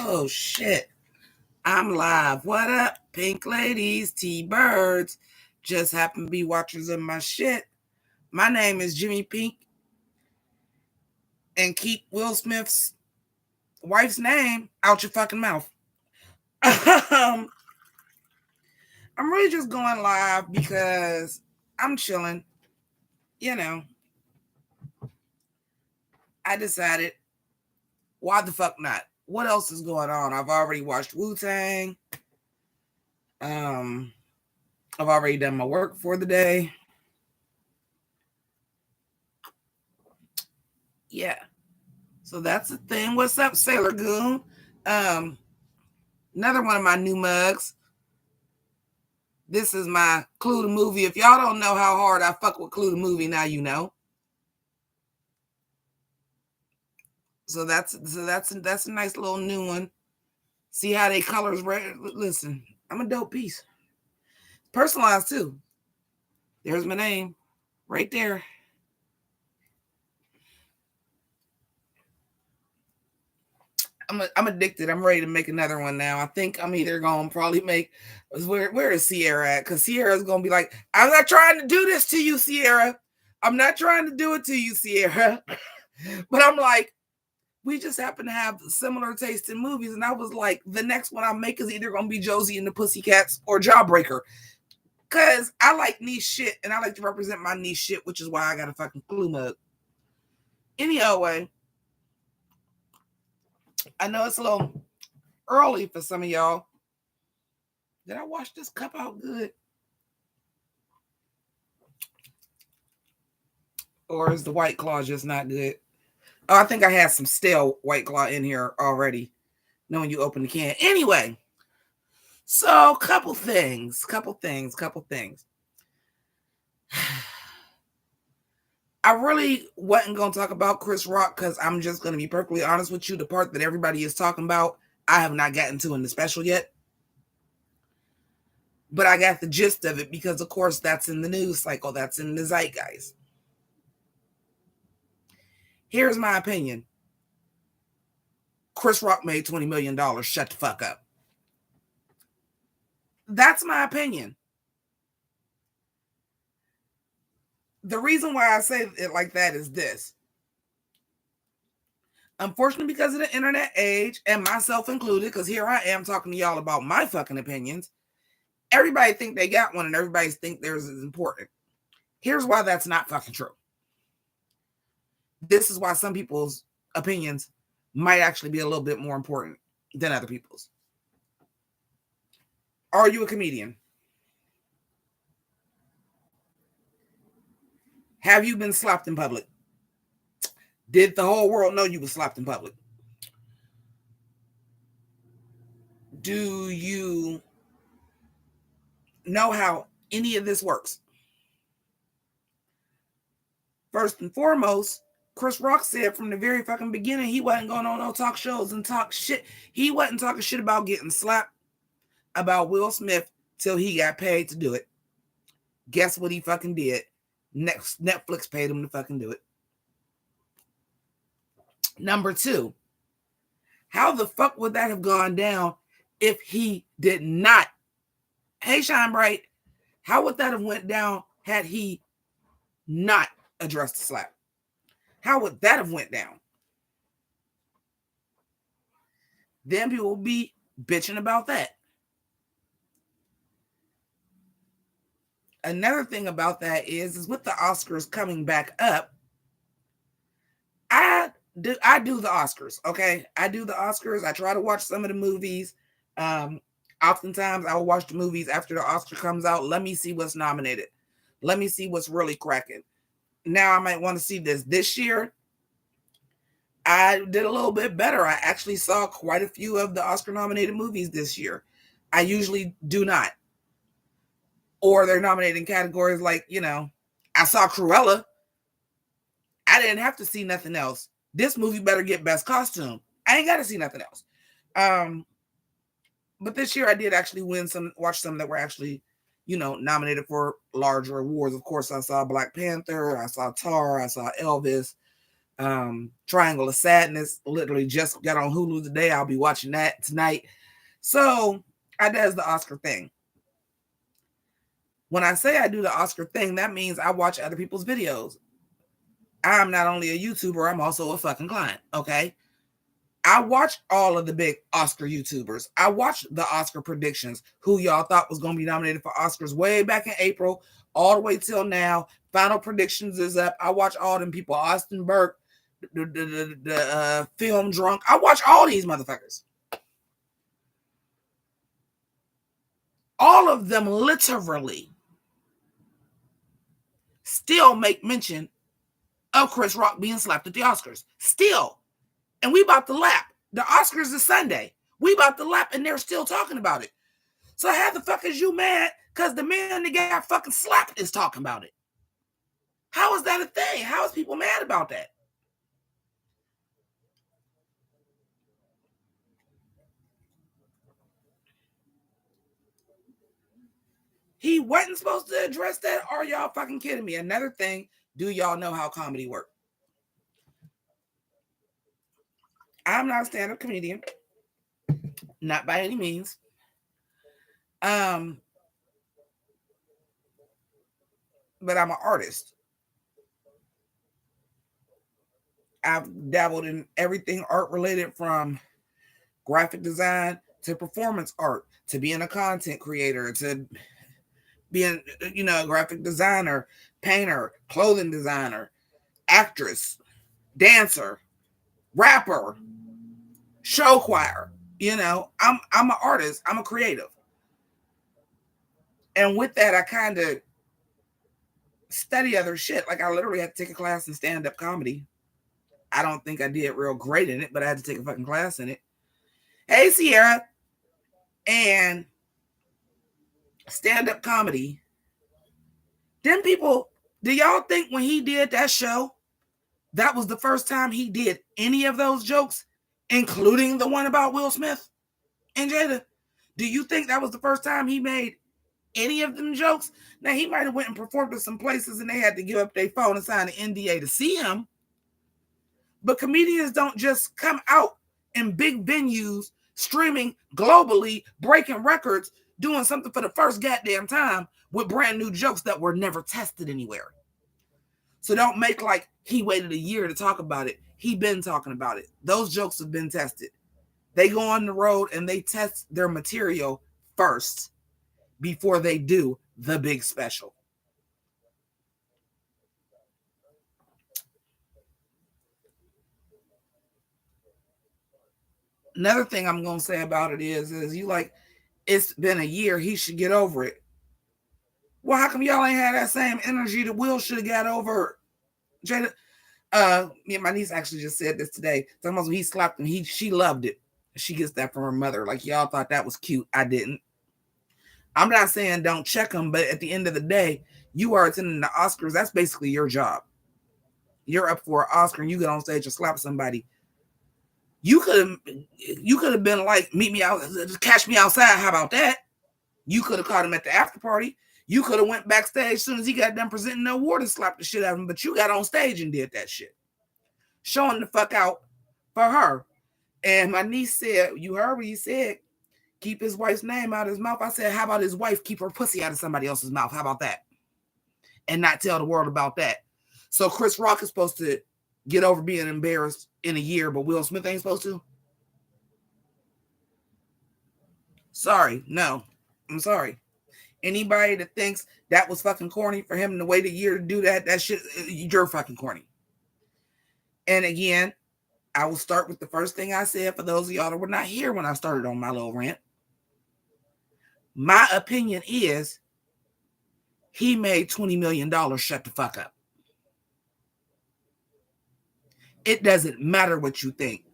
Oh, shit. I'm live. What up, pink ladies, T-birds? Just happen to be watchers of my shit. My name is Jimmy Pynk. And keep Will Smith's wife's name out your fucking mouth. I'm really just going live because I'm chilling. You know, I decided, why the fuck not? What else is going on? I've already watched Wu-Tang. I've already done my work for the day. Yeah. So that's the thing. What's up, Sailor Goon? Another one of my new mugs. This is my Clue the Movie. If y'all don't know how hard I fuck with Clue the Movie, now you know. So that's a nice little new one. See how they colors red. Listen, I'm a dope piece. Personalized too. There's my name right there. I'm addicted. I'm ready to make another one now. I think I'm either going to probably make, where is Sierra at? Because Sierra's going to be like, I'm not trying to do this to you, Sierra. I'm not trying to do it to you, Sierra. But I'm like, we just happen to have similar taste in movies. And I was like, the next one I make is either going to be Josie and the Pussycats or Jawbreaker. Because I like niche shit and I like to represent my niche shit, which is why I got a fucking Clue mug. Any other way, I know it's a little early for some of y'all. Did I wash this cup out good? Or is the White Claw just not good? Oh, I think I had some stale White Claw in here already. Knowing you open the can. Anyway. So, couple things. I really wasn't going to talk about Chris Rock because I'm just going to be perfectly honest with you. The part that everybody is talking about, I have not gotten to in the special yet. But I got the gist of it because, of course, that's in the news cycle. That's in the zeitgeist. Here's my opinion. Chris Rock made $20 million. Shut the fuck up. That's my opinion. The reason why I say it like that is this. Unfortunately, because of the internet age, and myself included, because here I am talking to y'all about my fucking opinions, everybody think they got one and everybody think theirs is important. Here's why that's not fucking true. This is why some people's opinions might actually be a little bit more important than other people's. Are you a comedian? Have you been slapped in public? Did the whole world know you were slapped in public? Do you know how any of this works? First and foremost, Chris Rock said from the very fucking beginning he wasn't going on no talk shows and talk shit. He wasn't talking shit about getting slapped about Will Smith till he got paid to do it. Guess what he fucking did? Netflix paid him to fucking do it. Number two, how the fuck would that have gone down if he did not? Hey, Shine Bright, how would that have went down had he not addressed the slap? How would that have went down? Then people will be bitching about that. Another thing about that is with the Oscars coming back up, I do the Oscars, okay? I do the Oscars. I try to watch some of the movies. Oftentimes, I will watch the movies after the Oscar comes out. Let me see what's nominated. Let me see what's really cracking. Now, I might want to see this. This year, I did a little bit better. I actually saw quite a few of the Oscar-nominated movies this year. I usually do not. Or they're nominated in categories like, I saw Cruella. I didn't have to see nothing else. This movie better get best costume. I ain't got to see nothing else. But this year I did actually watch some that were actually, nominated for larger awards. Of course, I saw Black Panther. I saw Tar. I saw Elvis. Triangle of Sadness literally just got on Hulu today. I'll be watching that tonight. So I does the Oscar thing. When I say I do the Oscar thing, that means I watch other people's videos. I'm not only a YouTuber, I'm also a fucking client, okay? I watched all of the big Oscar YouTubers. I watched the Oscar predictions, who y'all thought was going to be nominated for Oscars way back in April, all the way till now. Final predictions is up. I watch all them people, Austin Burke, the film drunk. I watch all these motherfuckers. All of them literally still make mention of Chris Rock being slapped at the Oscars. Still. And we about to lap. The Oscars is Sunday. We about to lap and they're still talking about it. So how the fuck is you mad because the man that got fucking slapped is talking about it? How is that a thing? How is people mad about that? He wasn't supposed to address that? Are y'all fucking kidding me? Another thing, do y'all know how comedy works? I'm not a stand-up comedian. Not by any means. But I'm an artist. I've dabbled in everything art related, from graphic design to performance art to being a content creator to being, a graphic designer, painter, clothing designer, actress, dancer, rapper, show choir. I'm an artist. I'm a creative. And with that, I kind of study other shit. Like, I literally had to take a class in stand-up comedy. I don't think I did real great in it, but I had to take a fucking class in it. Hey, Sierra. And stand-up comedy, them people, do y'all think when he did that show, that was the first time he did any of those jokes, including the one about Will Smith and Jada? Do you think that was the first time he made any of them jokes? Now, he might have went and performed at some places and they had to give up their phone and sign an NDA to see him. But comedians don't just come out in big venues, streaming globally, breaking records, doing something for the first goddamn time with brand new jokes that were never tested anywhere. So don't make like he waited a year to talk about it. He been talking about it. Those jokes have been tested. They go on the road and they test their material first before they do the big special. Another thing I'm going to say about it is you like, it's been a year, he should get over it. Well, how come y'all ain't had that same energy that Will should have got over Jada? Me and my niece actually just said this today. Sometimes when he slapped him, she loved it. She gets that from her mother. Like, y'all thought that was cute. I didn't. I'm not saying don't check him, but at the end of the day, you are attending the Oscars. That's basically your job. You're up for an Oscar and you get on stage and slap somebody. You could have been like, meet me out, catch me outside. How about that? You could have caught him at the after party. You could have went backstage as soon as he got done presenting the award and slapped the shit out of him, but you got on stage and did that shit. Showing the fuck out for her. And my niece said, you heard what he said, keep his wife's name out of his mouth. I said, how about his wife keep her pussy out of somebody else's mouth? How about that? And not tell the world about that. So Chris Rock is supposed to get over being embarrassed in a year, but Will Smith ain't supposed to? Sorry. No. I'm sorry. Anybody that thinks that was fucking corny for him to wait a year to do that shit, you're fucking corny. And again, I will start with the first thing I said for those of y'all that were not here when I started on my little rant. My opinion is he made $20 million. Shut the fuck up. It doesn't matter what you think.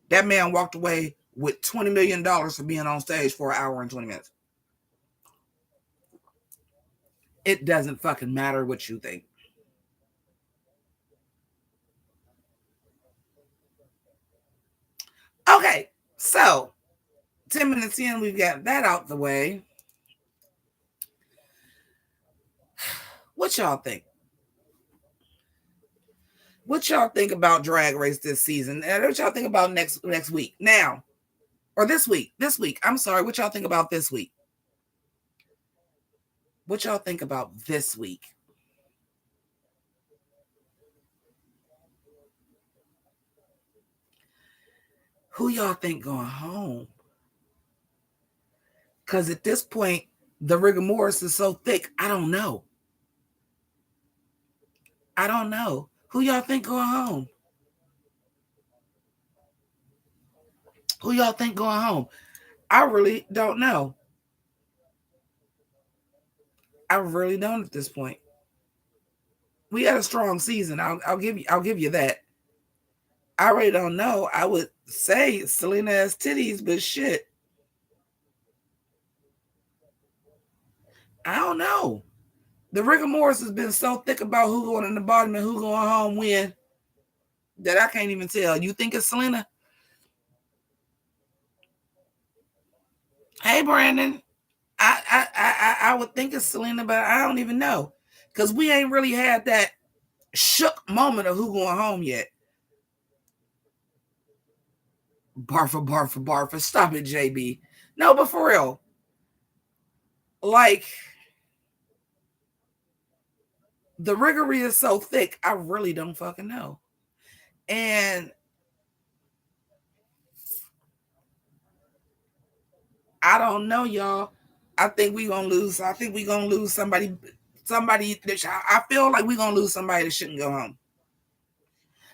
That man walked away with $20 million for being on stage for an hour and 20 minutes. It doesn't fucking matter what you think. Okay, so 10 minutes in, we've got that out the way. What y'all think? What y'all think about Drag Race this season? And what y'all think about next week? Now, or this week? This week. I'm sorry. What y'all think about this week? What y'all think about this week? Who y'all think going home? Because at this point, the rigor mortis is so thick, I don't know. I don't know. Who y'all think going home? Who y'all think going home? I really don't know. I really don't at this point. We had a strong season. I'll give you that. I really don't know. I would say Selena has titties, but shit. I don't know. The rigor mortis has been so thick about who going in the bottom and who going home when that I can't even tell. You think it's Selena? Hey, Brandon. I would think it's Selena, but I don't even know because we ain't really had that shook moment of who going home yet. Barfa, barfa, barfa. Stop it, JB. No, but for real, like the riggery is so thick, I really don't fucking know. And I don't know, y'all. I think we gonna lose. I think we gonna lose somebody. Somebody that I feel like we gonna lose somebody that shouldn't go home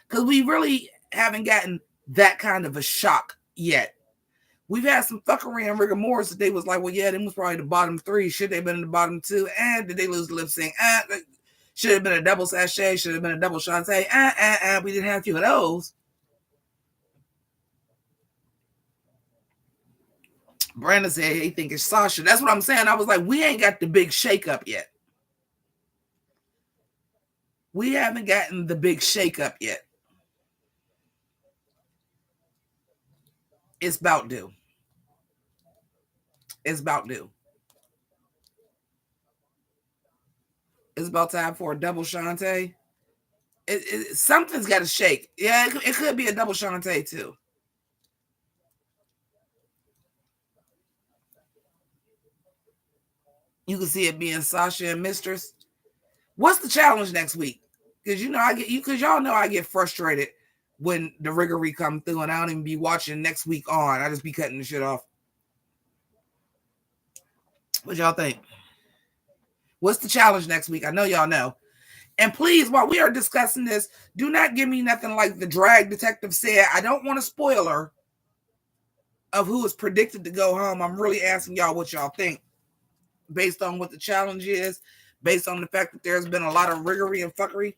because we really haven't gotten that kind of a shock yet. We've had some fuckery and rigor mortis that they was like, well, yeah, them was probably the bottom three. Should they have been in the bottom two? And did they lose the lip sync? Should have been a double sachet. Should have been a double Shantae. We didn't have a few of those. Brandon said he think it's Sasha. That's what I'm saying. I was like, we ain't got the big shakeup yet. We haven't gotten the big shakeup yet. It's about due. It's about due. It's about time for a double Shantae. Something's got to shake. Yeah, it could be a double Shantae too. You can see it being Sasha and Mistress. What's the challenge next week? Because y'all know I get frustrated when the riggery come through, and I don't even be watching next week on. I just be cutting the shit off. What y'all think? What's the challenge next week? I know y'all know. And please, while we are discussing this, do not give me nothing like the drag detective said. I don't want a spoiler of who is predicted to go home. I'm really asking y'all what y'all think based on what the challenge is, based on the fact that there's been a lot of riggery and fuckery.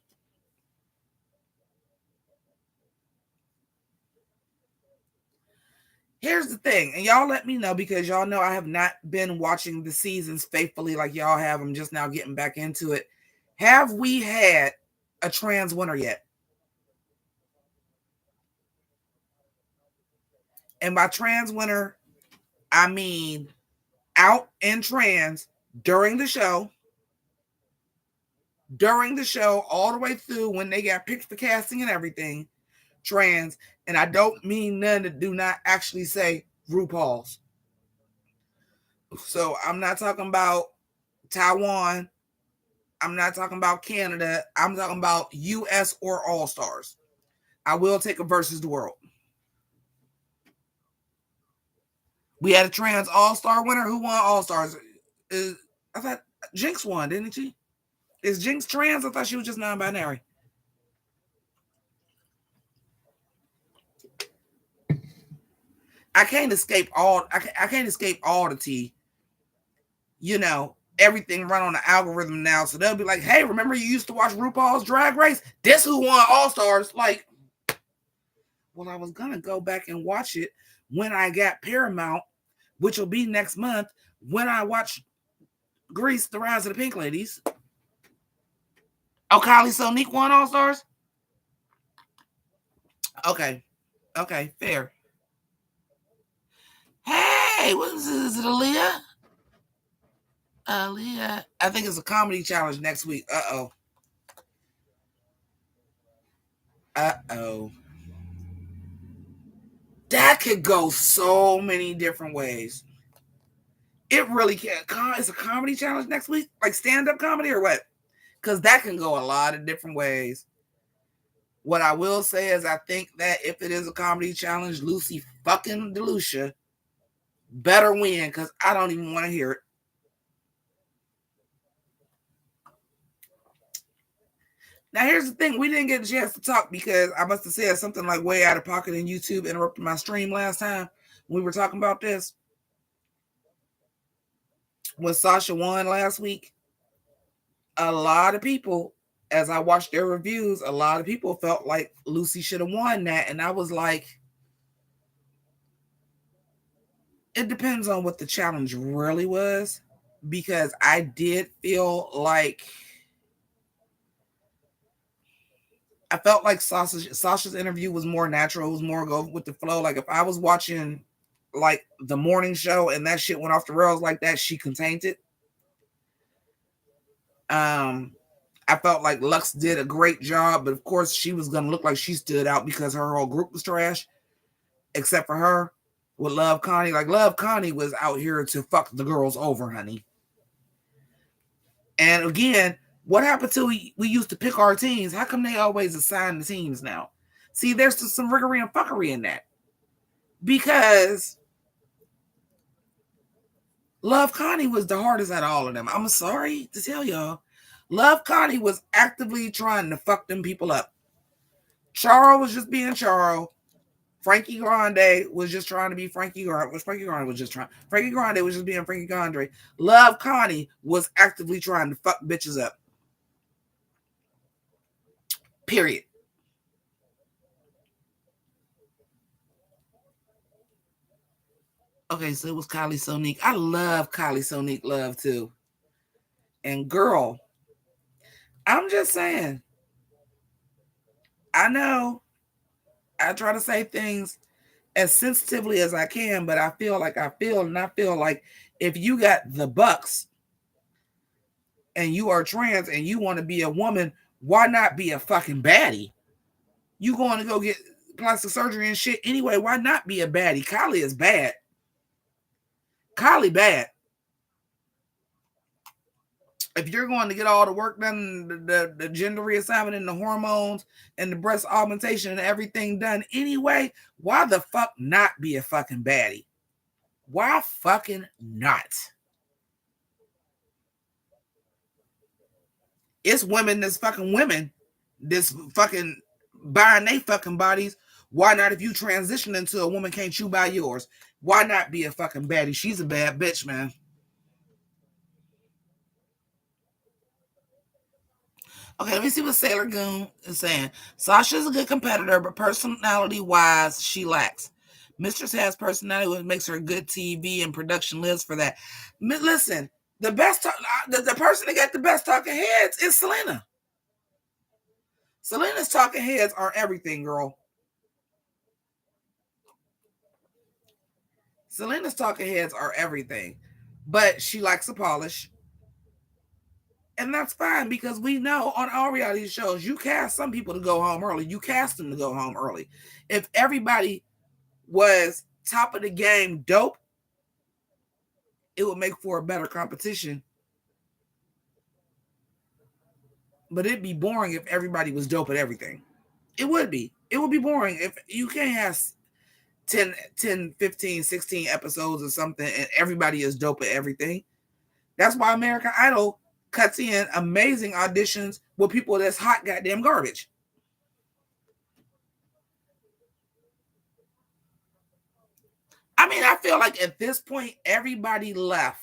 Here's the thing, and y'all let me know because y'all know I have not been watching the seasons faithfully like y'all have. I'm just now getting back into it. Have we had a trans winner yet? And by trans winner, I mean out in trans during the show, all the way through when they got picked for casting and everything, trans. And I don't mean none that do not actually say RuPaul's. So I'm not talking about Taiwan. I'm not talking about Canada. I'm talking about US or All Stars. I will take a versus the world. We had a trans All Star winner. Who won All Stars? I thought Jinx won, didn't she? Is Jinx trans? I thought she was just non-binary. I can't escape all. I can't escape all the tea. You know, everything run on the algorithm now, so they'll be like, "Hey, remember you used to watch RuPaul's Drag Race? This who won All Stars." Like, well, I was gonna go back and watch it when I got Paramount, which will be next month when I watch Grease: The Rise of the Pynk Ladies. Oh, Kylie Sonique won All Stars. Okay, fair. Hey, what is this? Is it Aaliyah? Aaliyah. I think it's a comedy challenge next week. Uh-oh. Uh-oh. That could go so many different ways. It really can. It's a comedy challenge next week? Like stand-up comedy or what? Because that can go a lot of different ways. What I will say is I think that if it is a comedy challenge, Lucy fucking DeLucia better win because I don't even want to hear it. Now, here's the thing. We didn't get a chance to talk because I must have said something like way out of pocket and YouTube interrupted my stream last time when we were talking about this. When Sasha won last week, a lot of people, as I watched their reviews, a lot of people felt like Lucy should have won that. And I was like, it depends on what the challenge really was. Because I did feel like I felt like Sasha's interview was more natural. It was more go with the flow. Like if I was watching like the morning show and that shit went off the rails like that, she contained it. I felt like Lux did a great job, but of course she was gonna look like she stood out because her whole group was trash, except for her with Love Connie. Like Love Connie was out here to fuck the girls over, honey. And again, what happened to we used to pick our teams? How come they always assign the teams now? See, there's some riggery and fuckery in that. Because Love Connie was the hardest out of all of them. I'm sorry to tell y'all. Love Connie was actively trying to fuck them people up. Charles was just being Charles. Frankie Grande was just trying to be Frankie Grande. Frankie Grande was just being Frankie Grande. Love Connie was actively trying to fuck bitches up. Period. Okay, so it was Kylie Sonique. I love Kylie Sonique Love too. And girl, I'm just saying, I know I try to say things as sensitively as I can, but I feel like if you got the bucks and you are trans and you want to be a woman, why not be a fucking baddie? You going to go get plastic surgery and shit anyway. Why not be a baddie? Kylie is bad. Kylie bad. If you're going to get all the work done, the gender reassignment and the hormones and the breast augmentation and everything done anyway, why the fuck not be a fucking baddie? Why fucking not? It's women that's fucking women this fucking buying they fucking bodies. Why not if you transition into a woman, can't you buy yours? Why not be a fucking baddie? She's a bad bitch, man. Okay, let me see what Sailor Goon is saying. Sasha's a good competitor, but personality-wise, she lacks. Mistress has personality, which makes her good TV and production lives for that. Listen, the person that got the best talking heads is Selena. Selena's talking heads are everything, girl. Selena's talking heads are everything, but she likes a polish. And that's fine because we know on all reality shows, you cast some people to go home early. You cast them to go home early. If everybody was top of the game dope, it would make for a better competition. But it'd be boring if everybody was dope at everything. It would be. It would be boring if you can't have 10, 15, 16 episodes or something and everybody is dope at everything. That's why American Idol cuts in amazing auditions with people that's hot goddamn garbage. I mean, I feel like at this point, everybody left.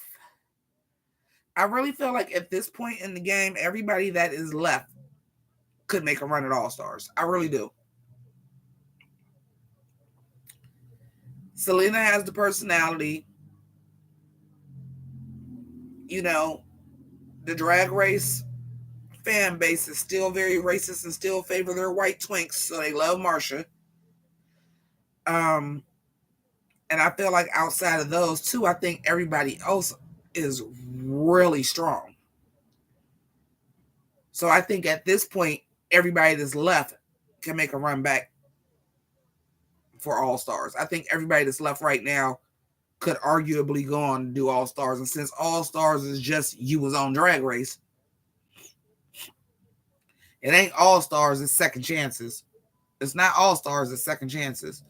I really feel like at this point in the game, everybody that is left could make a run at All Stars. I really do. Selena has the personality. You know, the drag race fan base is still very racist and still favor their white twinks, so they love Marsha. And I feel like outside of those two, I think everybody else is really strong. So I think at this point, everybody that's left can make a run back for All Stars. I think everybody that's left right now could arguably go on to do All Stars. And since All Stars is just you was on Drag Race, it ain't All Stars, it's second chances. It's not All Stars, it's second chances.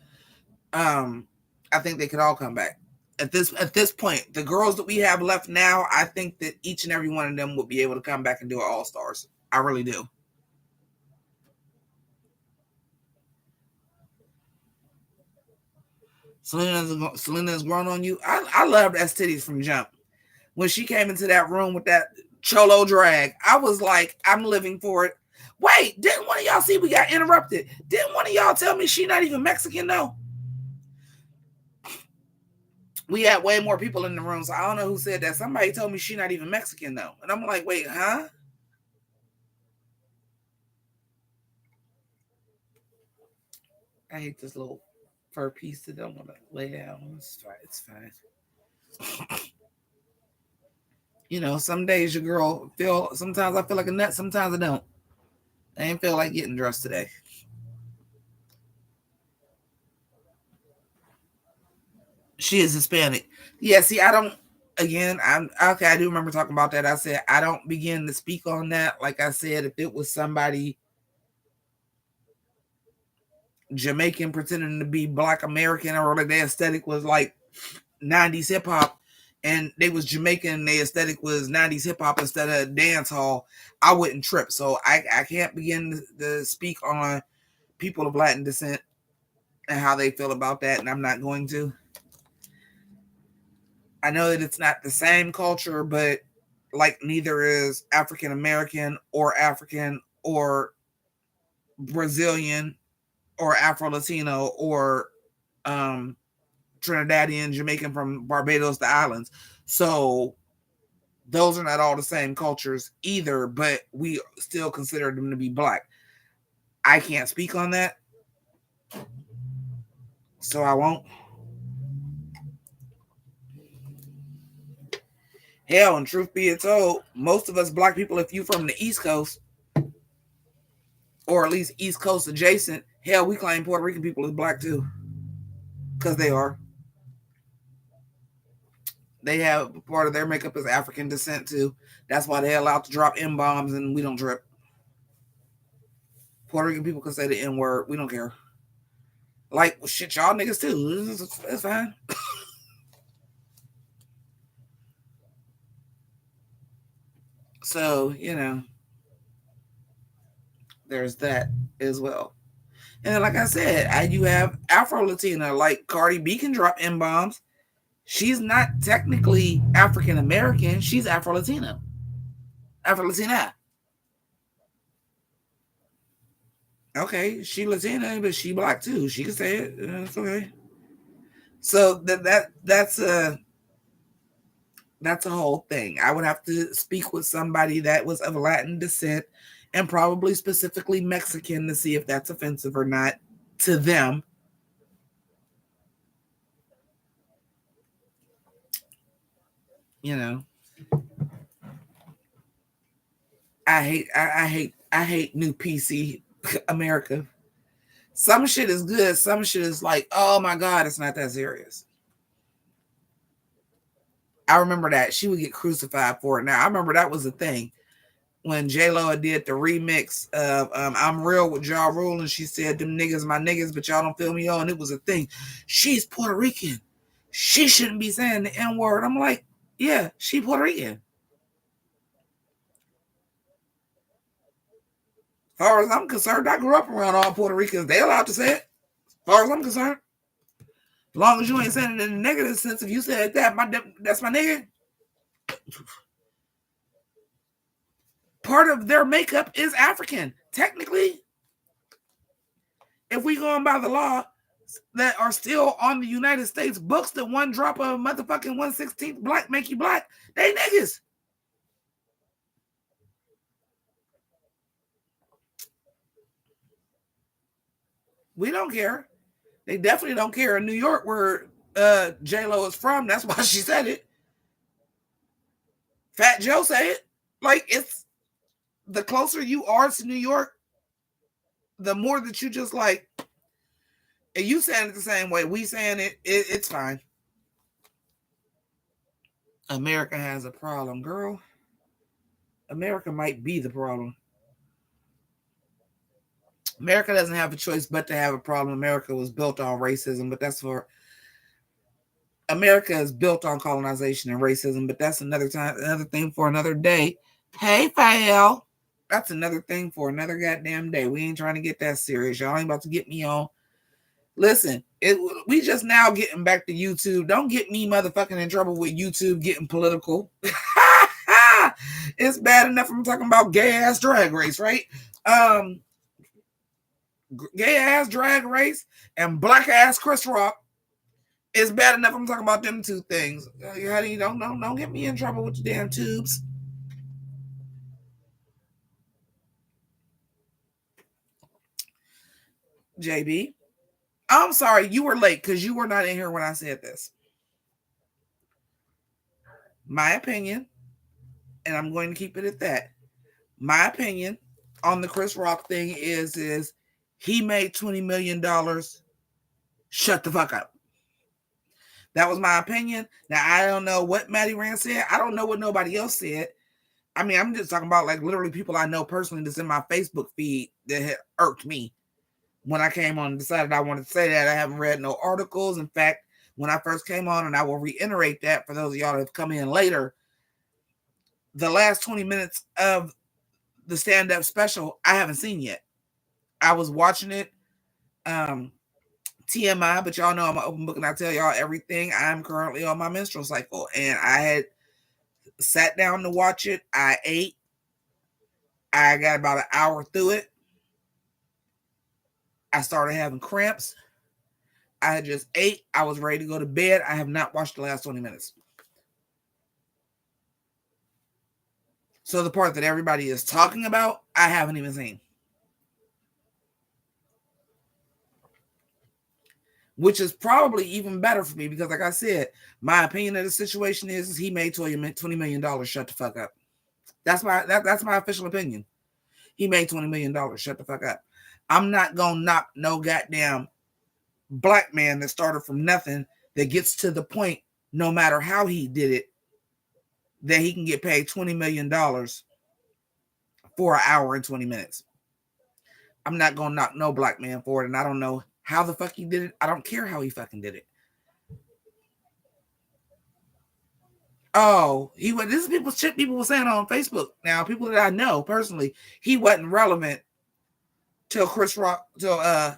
I think they could all come back. At this point, the girls that we have left now, I think that each and every one of them would be able to come back and do an All Stars. I really do. Selena's grown on you. I loved titties from jump. When she came into that room with that cholo drag, I was like, I'm living for it. Wait, didn't one of y'all see we got interrupted? Didn't one of y'all tell me she not even Mexican though? We had way more people in the room, so I don't know who said that. Somebody told me she not even Mexican though. And I'm like, wait, huh? I hate this little fur piece that I don't want to lay down. It's fine. It's fine. You know, some days your girl sometimes I feel like a nut, sometimes I don't. I ain't feel like getting dressed today. She is Hispanic. Yeah, see, I don't I'm okay, I do remember talking about that. I said I don't begin to speak on that. Like I said, if it was somebody Jamaican pretending to be Black American, or like their aesthetic was like 90s hip hop, and they was Jamaican and their aesthetic was 90s hip hop instead of dance hall, I wouldn't trip. So I can't begin to speak on people of Latin descent and how they feel about that, and I'm not going to. I know that it's not the same culture, but like neither is African American or African or Brazilian or Afro Latino or um, Trinidadian, Jamaican from Barbados, the islands. So those are not all the same cultures either, but we still consider them to be Black. I can't speak on that, so I won't. Hell, and truth be told, most of us Black people, if you from the East Coast, or at least East Coast adjacent, hell, we claim Puerto Rican people as Black too, because they are. They have part of their makeup is African descent too. That's why they're allowed to drop M bombs and we don't drip. Puerto Rican people can say the N word. We don't care. Like, well, shit, y'all niggas too. It's fine. So, there's that as well. And then, like I said, you have Afro Latina, like Cardi B can drop M bombs. She's not technically African American. She's Afro Latina. Afro Latina. Okay, she Latina, but she Black too. She can say it. It's okay. So that's a whole thing. I would have to speak with somebody that was of Latin descent and probably specifically Mexican to see if that's offensive or not to them. You know, I hate new PC America. Some shit is good. Some shit is like, oh my God, it's not that serious. I remember that she would get crucified for it. Now I remember that was a thing when J Lo did the remix of "I'm Real" with Ja Rule, and she said, "Them niggas, my niggas, but y'all don't feel me on." It was a thing. She's Puerto Rican. She shouldn't be saying the N word. I'm like, yeah, she Puerto Rican. As far as I'm concerned, I grew up around all Puerto Ricans. They allowed to say it. As far as I'm concerned, as long as you ain't saying it in a negative sense. If you said that, that's my nigga. Part of their makeup is African. Technically, if we going by the law that are still on the United States books, that one drop of motherfucking 1/16 black make you Black, they niggas. We don't care. They definitely don't care in New York where J Lo is from. That's why she said it. Fat Joe said it. Like, it's the closer you are to New York, the more that you just like, and you saying it the same way we saying it's fine. America has a problem, girl. America might be the problem. America doesn't have a choice but to have a problem. America was built on racism, but that's for America is built on colonization and racism, but that's another time, another thing for another day. Hey, Fael. That's another thing for another goddamn day. We ain't trying to get that serious. Y'all ain't about to get me on. Listen, we just now getting back to YouTube. Don't get me motherfucking in trouble with YouTube getting political. It's bad enough I'm talking about gay ass drag race, right? Gay ass drag race and black ass Chris Rock. It's bad enough I'm talking about them two things. Honey, don't get me in trouble with your damn tubes. JB, I'm sorry you were late because you were not in here when I said this. My opinion, and I'm going to keep it at that. My opinion on the Chris Rock thing is he made $20 million. Shut the fuck up. That was my opinion. Now, I don't know what Maddie Rand said. I don't know what nobody else said. I mean, I'm just talking about like literally people I know personally that's in my Facebook feed that had irked me when I came on and decided I wanted to say that. I haven't read no articles. In fact, when I first came on, and I will reiterate that for those of y'all that have come in later, the last 20 minutes of the stand-up special, I haven't seen yet. I was watching it. TMI, but y'all know I'm an open book and I tell y'all everything. I'm currently on my menstrual cycle and I had sat down to watch it. I ate. I got about an hour through it. I started having cramps. I had just ate. I was ready to go to bed. I have not watched the last 20 minutes. So the part that everybody is talking about, I haven't even seen. Which is probably even better for me because, like I said, my opinion of the situation is he made $20 million. Shut the fuck up. That's my official opinion. He made $20 million. Shut the fuck up. I'm not gonna knock no goddamn black man that started from nothing that gets to the point, no matter how he did it, that he can get paid $20 million for an hour and 20 minutes. I'm not gonna knock no black man for it, and I don't know how the fuck he did it. I don't care how he fucking did it. Oh, he was. This is shit people were saying on Facebook. Now, people that I know personally, he wasn't relevant till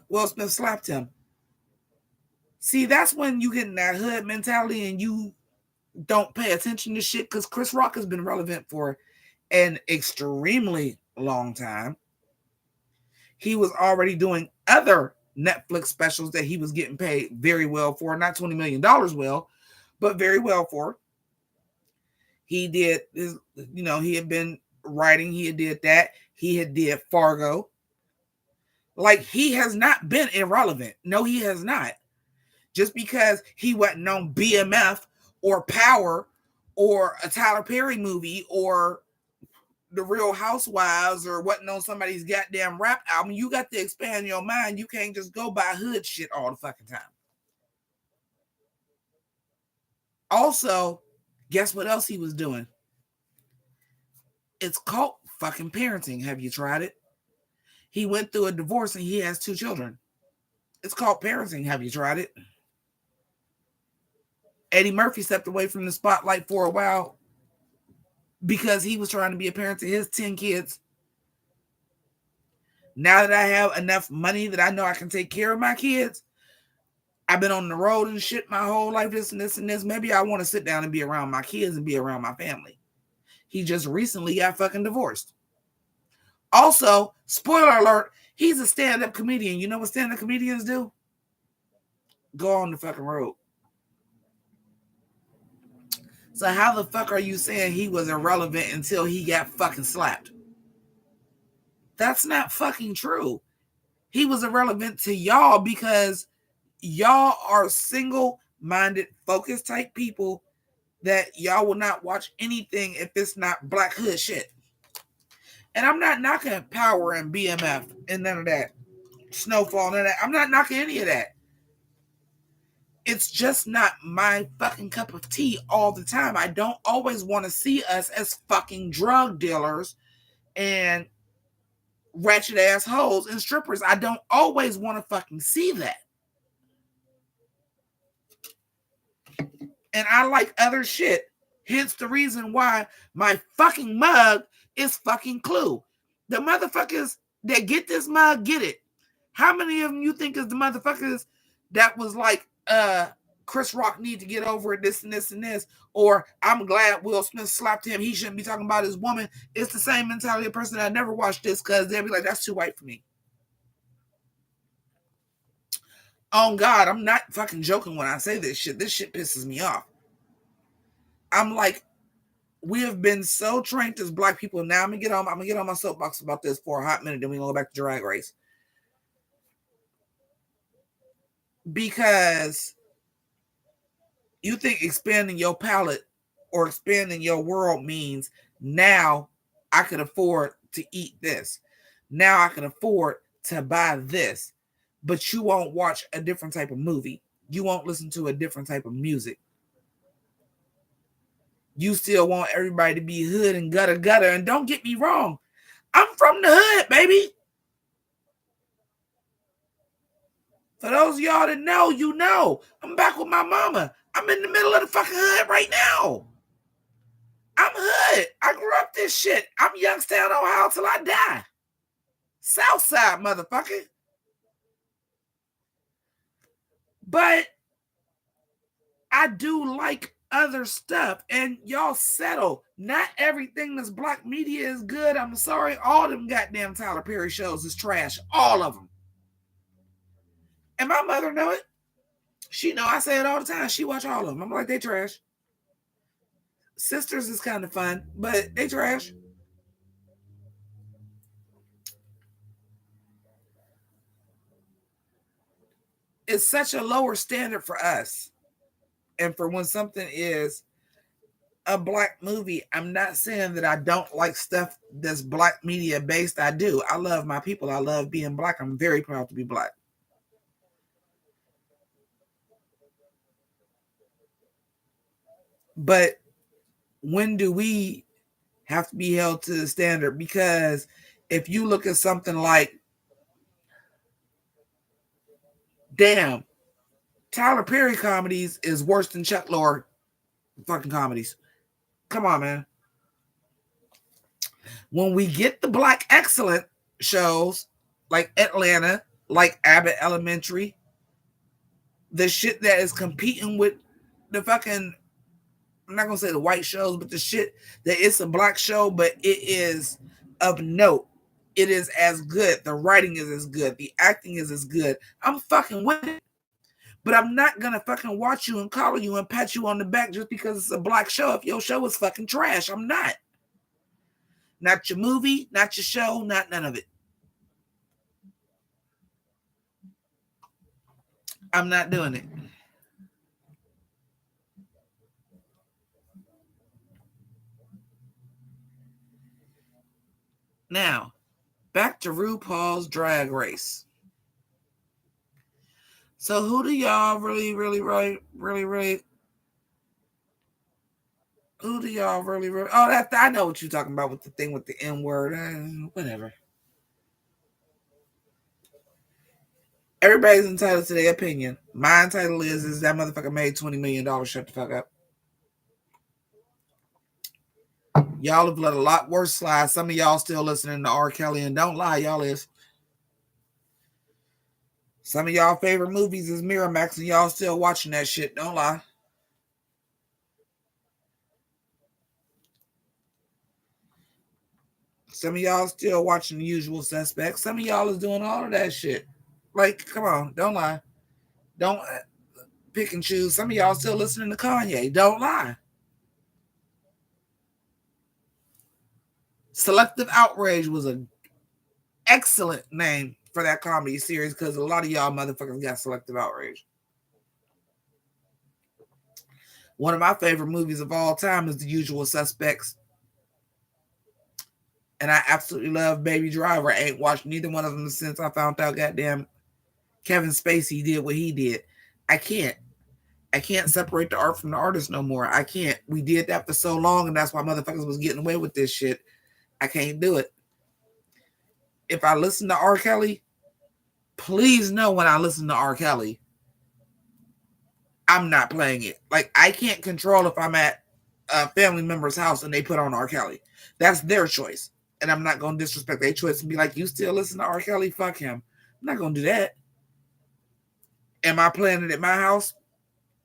Will Smith slapped him. See, that's when you get in that hood mentality and you don't pay attention to shit because Chris Rock has been relevant for an extremely long time. He was already doing other Netflix specials that he was getting paid very well for, not $20 million well, but very well for. He did his, he had been writing, he had did that, he had did Fargo. Like, he has not been irrelevant. No, he has not. Just because he wasn't on BMF or Power or a Tyler Perry movie or The Real Housewives or wasn't on somebody's goddamn rap album, you got to expand your mind. You can't just go by hood shit all the fucking time. Also, guess what else he was doing? It's called fucking parenting. Have you tried it? He went through a divorce and he has 2 children. It's called parenting. Have you tried it? Eddie Murphy stepped away from the spotlight for a while because he was trying to be a parent to his 10 kids. Now that I have enough money that I know I can take care of my kids, I've been on the road and shit my whole life, this and this and this. Maybe I want to sit down and be around my kids and be around my family. He just recently got fucking divorced. Also, spoiler alert, he's a stand-up comedian. You know what stand-up comedians do? Go on the fucking road. So how the fuck are you saying he was irrelevant until he got fucking slapped? That's not fucking true. He was irrelevant to y'all because y'all are single-minded, focused type people that y'all will not watch anything if it's not black hood shit. And I'm not knocking Power and BMF and none of that. Snowfall and that. I'm not knocking any of that. It's just not my fucking cup of tea all the time. I don't always want to see us as fucking drug dealers and ratchet ass hoes and strippers. I don't always want to fucking see that. And I like other shit. Hence the reason why my fucking mug is fucking Clue. The motherfuckers that get this mug get it. How many of them you think is the motherfuckers that was like, Chris Rock need to get over it, this and this and this, or I'm glad Will Smith slapped him, he shouldn't be talking about his woman? It's the same mentality of person that never watched this because they'll be like, that's too white for me. Oh God, I'm not fucking joking when I say this shit. This shit pisses me off. I'm like, we have been so trained as black people. Now I'm gonna get on my soapbox about this for a hot minute, then we're gonna go back to Drag Race. Because you think expanding your palate or expanding your world means now I can afford to eat this. Now I can afford to buy this. But you won't watch a different type of movie. You won't listen to a different type of music. You still want everybody to be hood and gutter. And don't get me wrong, I'm from the hood, baby. For those of y'all that know, you know. I'm back with my mama. I'm in the middle of the fucking hood right now. I'm hood. I grew up this shit. I'm Youngstown, Ohio till I die. Southside, motherfucker. But I do like other stuff. And y'all settle. Not everything that's black media is good. I'm sorry. All them goddamn Tyler Perry shows is trash. All of them. And my mother know it. She know I say it all the time. She watch all of them. I'm like, they trash. Sisters is kind of fun, but they trash. It's such a lower standard for us. And for when something is a black movie, I'm not saying that I don't like stuff that's black media based. I do. I love my people. I love being black. I'm very proud to be black. But when do we have to be held to the standard? Because if you look at something like, damn, Tyler Perry comedies is worse than Chuck Lorre fucking comedies. Come on, man. When we get the black excellent shows like Atlanta, like Abbott Elementary, the shit that is competing with the fucking, I'm not gonna say the white shows, but the shit that it's a black show, but it is of note. It is as good. The writing is as good. The acting is as good. I'm fucking with it. But I'm not gonna fucking watch you and collar you and pat you on the back just because it's a black show if your show is fucking trash. I'm not. Not your movie, not your show, not none of it. I'm not doing it. Now, back to RuPaul's Drag Race. So who do y'all really, who do y'all really, oh, that I know what you're talking about with the thing with the N word. Whatever. Everybody's entitled to their opinion. My title is that motherfucker made $20 million. Shut the fuck up. Y'all have let a lot worse slide. Some of y'all still listening to R. Kelly, and don't lie, y'all is. Some of y'all favorite movies is Miramax, and y'all still watching that shit. Don't lie. Some of y'all still watching The Usual Suspects. Some of y'all is doing all of that shit. Like, come on, don't lie. Don't pick and choose. Some of y'all still listening to Kanye. Don't lie. Selective Outrage was an excellent name for that comedy series because a lot of y'all motherfuckers got Selective Outrage. One of my favorite movies of all time is The Usual Suspects. And I absolutely love Baby Driver. I ain't watched neither one of them since I found out goddamn Kevin Spacey did what he did. I can't. I can't separate the art from the artist no more. I can't. We did that for so long, and that's why motherfuckers was getting away with this shit. I can't do it. If I listen to R. Kelly, please know when I listen to R. Kelly, I'm not playing it. Like, I can't control if I'm at a family member's house and they put on R. Kelly. That's their choice. And I'm not going to disrespect their choice and be like, you still listen to R. Kelly? Fuck him. I'm not going to do that. Am I playing it at my house?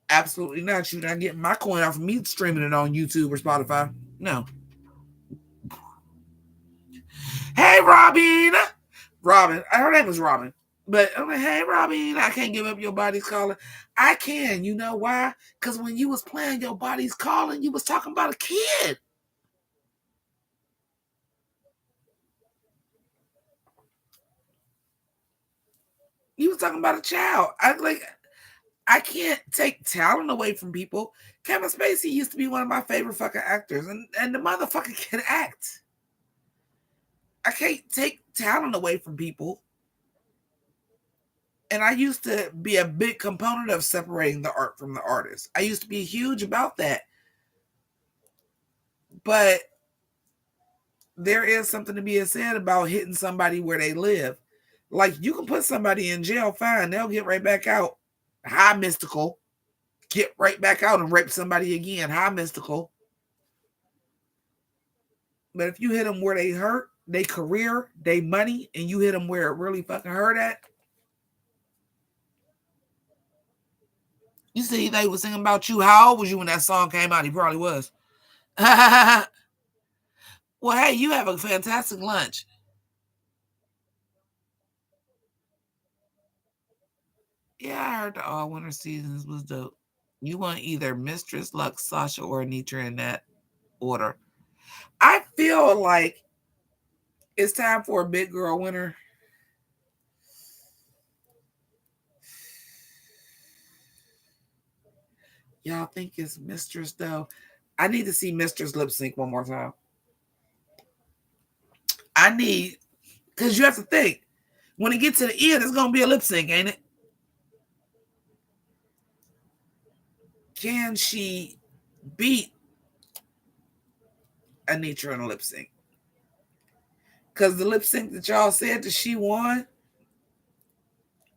Absolutely not. You're not getting my coin off of me streaming it on YouTube or Spotify. No. Hey, Robin. Robin. Her name was Robin. But I'm like, hey, Robin, I can't give up Your Body's Calling. I can. You know why? Because when you was playing Your Body's Calling, you was talking about a kid. You was talking about a child. I can't take talent away from people. Kevin Spacey used to be one of my favorite fucking actors, and the motherfucker can act. I can't take talent away from people. And I used to be a big component of separating the art from the artist. I used to be huge about that. But there is something to be said about hitting somebody where they live. Like, you can put somebody in jail, fine, they'll get right back out. Hi, Mystical. Get right back out and rape somebody again. Hi, Mystical. But if you hit them where they hurt, they career, they money, and you hit them where it really fucking hurt at, you see, they was singing about you. How old was you when that song came out? He probably was. Well, hey, you have a fantastic lunch. Yeah, I heard the all winter seasons was dope. You want either Mistress, Lux, Sasha, or Anitra in that order. I feel like it's time for a big girl winner. Y'all think it's Mistress though? I need to see Mistress lip sync one more time. I need, because you have to think, when it gets to the end, it's gonna be a lip sync, ain't it? Can she beat Anitra in a lip sync? Because the lip sync that y'all said that she won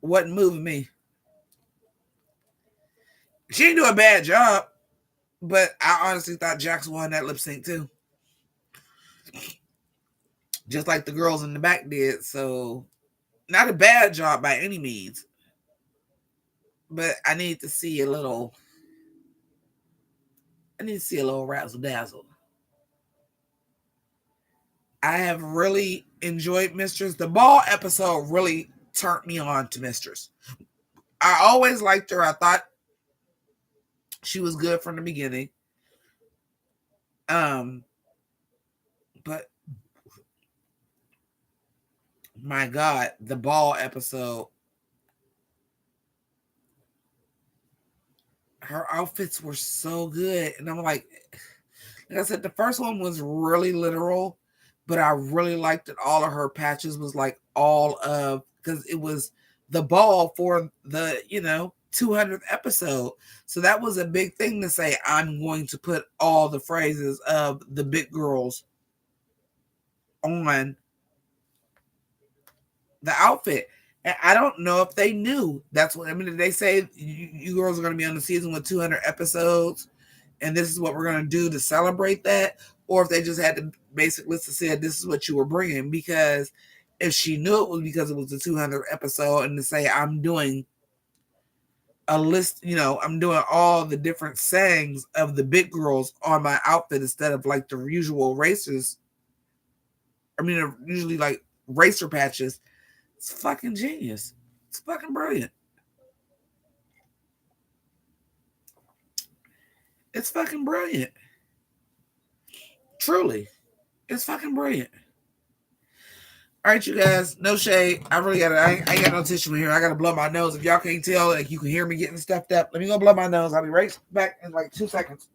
wasn't moving me. She didn't do a bad job, but I honestly thought Jax won that lip sync too. Just like the girls in the back did. So, not a bad job by any means. But I need to see a little razzle dazzle. I have really enjoyed Mistress. The ball episode really turned me on to Mistress. I always liked her. I thought she was good from the beginning. But my God, the ball episode, her outfits were so good. And I'm like I said, the first one was really literal, but I really liked that all of her patches was like all of, because it was the ball for the, 200th episode. So that was a big thing to say, I'm going to put all the phrases of the big girls on the outfit. And I don't know if they knew that's what, I mean, did they say you girls are going to be on the season with 200 episodes and this is what we're going to do to celebrate that? Or if they just had the basic list that said this is what you were bringing? Because if she knew it was because it was the 200th episode, and to say I'm doing a list, I'm doing all the different sayings of the big girls on my outfit instead of like the usual racers. I mean, usually like racer patches. It's fucking genius. It's fucking brilliant. It's fucking brilliant. Truly. It's fucking brilliant. All right, you guys, no shade. I really got I ain't got no tissue in here. I got to blow my nose. If y'all can't tell, like you can hear me getting stuffed up, let me go blow my nose. I'll be right back in like 2 seconds.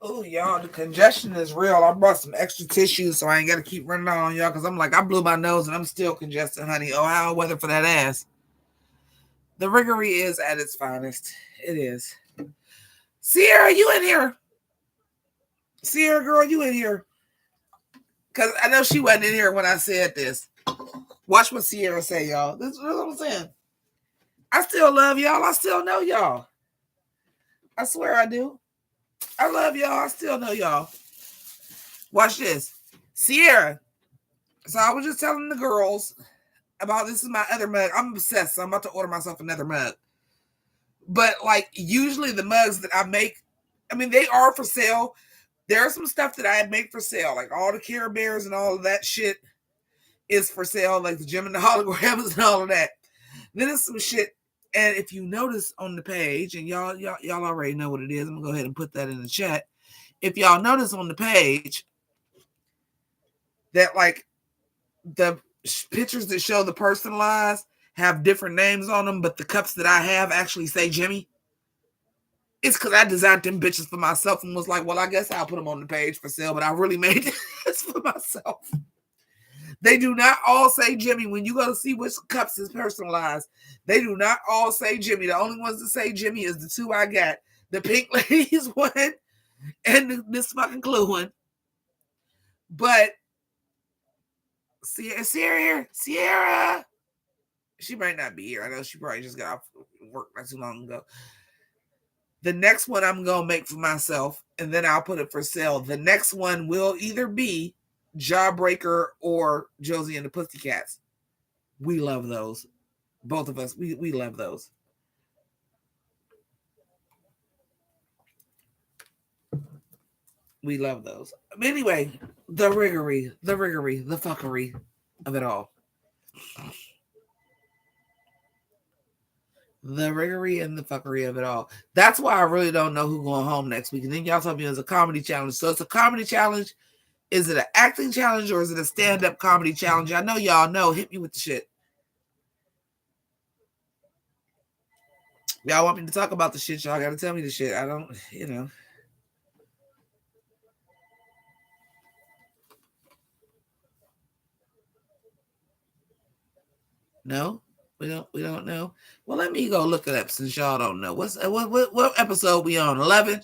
Oh, y'all, the congestion is real. I brought some extra tissues so I ain't got to keep running on y'all because I'm like, I blew my nose and I'm still congested, honey. Ohio weather for that ass. The riggery is at its finest. It is. Sierra, you in here? Sierra, girl, you in here? Because I know she wasn't in here when I said this. Watch what Sierra say, y'all. This is what I'm saying. I still love y'all. I still know y'all. I swear I do. I love y'all. I still know y'all. Watch this. Sierra. So I was just telling the girls about this is my other mug. I'm obsessed. So I'm about to order myself another mug. But like usually the mugs that I make, I mean, they are for sale. There's some stuff that I make for sale, like all the Care Bears and all of that shit is for sale, like the Jim and the holograms and all of that. Then there's some shit. And if you notice on the page, and y'all already know what it is, I'm gonna go ahead and put that in the chat. If y'all notice on the page that like the pictures that show the personalized have different names on them, but the cups that I have actually say Jimmy. It's because I designed them bitches for myself and was like, well, I guess I'll put them on the page for sale, but I really made this for myself. They do not all say Jimmy. When you go to see which cups is personalized, they do not all say Jimmy. The only ones that say Jimmy is the two I got. The Pink Ladies one and this fucking Clue one. But Sierra here. Sierra. She might not be here. I know she probably just got off work not too long ago. The next one I'm going to make for myself, and then I'll put it for sale. The next one will either be Jawbreaker or Josie and the Pussycats. We love those. Both of us, we love those. We love those. Anyway, the riggery, the fuckery of it all. The riggery and the fuckery of it all. That's why I really don't know who's going home next week. And then y'all told me it was a comedy challenge. So it's a comedy challenge. Is it an acting challenge or is it a stand-up comedy challenge? I know y'all know. Hit me with the shit. Y'all want me to talk about the shit, y'all got to tell me the shit. I don't, you know. No, we don't know. Well, let me go look it up since y'all don't know. What episode we on? 11?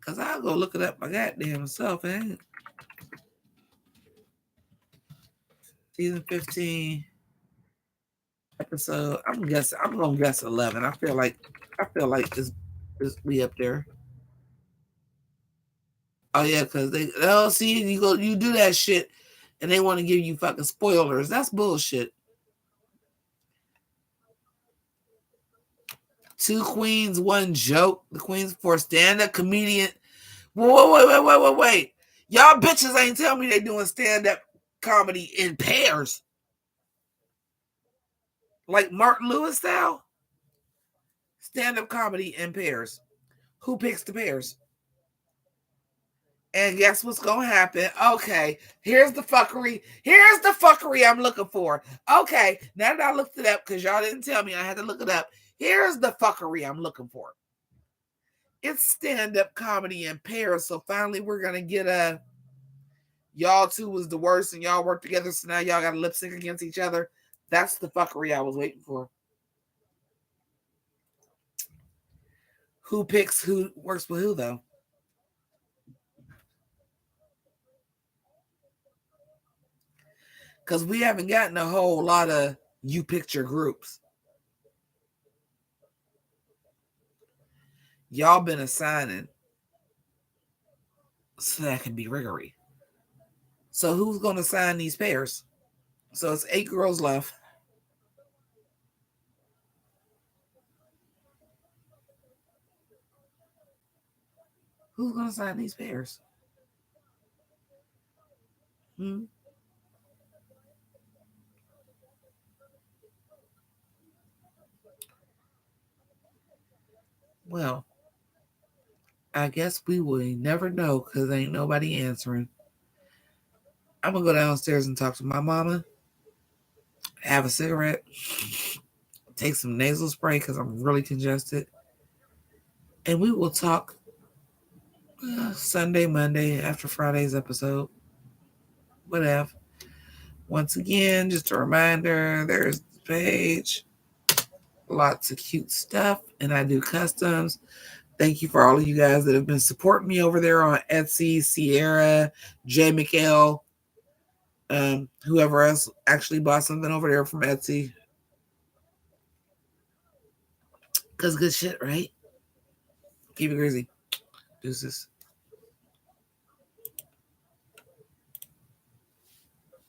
Cause I'll go look it up my goddamn self. Season 15 episode. I'm gonna guess 11. I feel like this we up there. Oh yeah, cause see you do that shit, and they want to give you fucking spoilers. That's bullshit. Two queens, one joke. The queens for stand-up comedian. Wait. Y'all bitches ain't tell me they doing stand-up comedy in pairs. Like Martin Lewis style. Stand-up comedy in pairs. Who picks the pairs? And guess what's gonna happen? Okay, here's the fuckery. Here's the fuckery I'm looking for. Okay, now that I looked it up, because y'all didn't tell me I had to look it up. Here's the fuckery I'm looking for. It's stand-up comedy in pairs. So finally we're gonna get a y'all two was the worst and y'all work together, so now y'all gotta lip sync against each other. That's the fuckery I was waiting for. Who picks who works with who though? Because we haven't gotten a whole lot of you picture groups. Y'all been assigning so that can be riggery. So who's gonna sign these pairs? So it's 8 girls left. Who's gonna sign these pairs? Hmm? Well, I guess we will never know because ain't nobody answering. I'm gonna go downstairs and talk to my mama, have a cigarette, take some nasal spray because I'm really congested, And we will talk Sunday, Monday after Friday's episode. Whatever. Once again, just a reminder, there's the page. Lots of cute stuff. And I do customs. Thank you for all of you guys that have been supporting me over there on Etsy, Sierra, J. McHale, whoever else actually bought something over there from Etsy. Because good shit, right? Keep it crazy. Deuces.